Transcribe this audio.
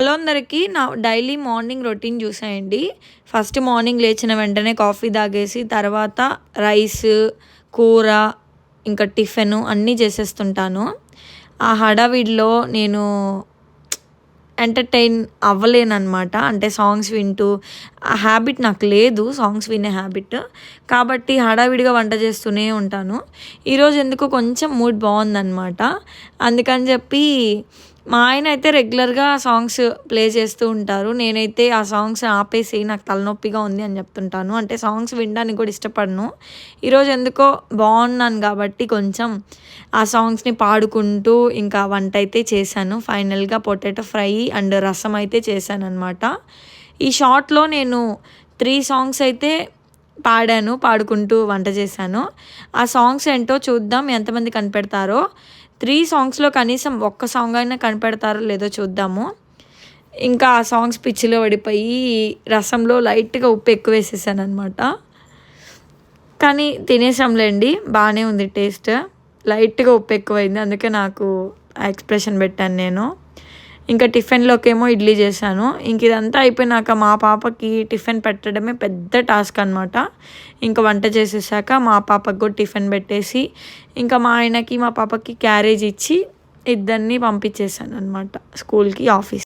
Hello అందరికీ. నా daily morning routine చూసేయండి. ఫస్ట్ మార్నింగ్ లేచిన వెంటనే కాఫీ తాగేసి తర్వాత రైస్, కూర, ఇంకా టిఫిన్ అన్నీ చేసేస్తుంటాను. ఆ హడావిడిలో నేను ఎంటర్టైన్ అవ్వలేననమాట. అంటే సాంగ్స్ వింటూ ఆ హ్యాబిట్ నాకు లేదు, సాంగ్స్ వినే హ్యాబిట్. కాబట్టి హడావిడిగా వంట చేస్తూనే ఉంటాను. ఈరోజు ఎందుకో కొంచెం మూడ్ బాగుందనమాట. అందుకని చెప్పి మా ఆయన అయితే రెగ్యులర్గా సాంగ్స్ ప్లే చేస్తూ ఉంటారు. నేనైతే ఆ సాంగ్స్ ఆపేసి నాకు తలనొప్పిగా ఉంది అని చెప్తుంటాను. అంటే సాంగ్స్ వినడానికి కూడా ఇష్టపడను. ఈరోజు ఎందుకో బాగున్నాను కాబట్టి కొంచెం ఆ సాంగ్స్ని పాడుకుంటూ ఇంకా వంట అయితే చేశాను. ఫైనల్గా పొటాటో ఫ్రై అండ్ రసం అయితే చేశాను అనమాట. ఈ షార్ట్లో నేను 3 సాంగ్స్ అయితే పాడుకుంటూ వంట చేశాను. ఆ సాంగ్స్ ఏంటో చూద్దాం, ఎంతమంది కనిపెడతారో. 3 సాంగ్స్లో కనీసం ఒక్క సాంగ్ అయినా కనిపెడతారో లేదో చూద్దాము. ఇంకా ఆ సాంగ్స్ పిచ్చిలో పడిపోయి రసంలో లైట్గా ఉప్పు ఎక్కువ వేసేసాను అనమాట. కానీ తినేసాంలేండి, బాగానే ఉంది టేస్ట్. లైట్గా ఉప్పు ఎక్కువైంది, అందుకే నాకు ఆ ఎక్స్ప్రెషన్ పెట్టాను నేను. ఇంకా టిఫిన్లోకేమో ఇడ్లీ చేశాను. ఇంక ఇదంతా అయిపోయినాక మా పాపకి టిఫిన్ పెట్టడమే పెద్ద టాస్క్ అనమాట. ఇంకా వంట చేసేసాక మా పాపకు కూడా టిఫిన్ పెట్టేసి ఇంకా మా ఆయనకి మా పాపకి క్యారేజ్ ఇచ్చి ఇద్దరిని పంపించేసాను అనమాట స్కూల్కి, ఆఫీస్.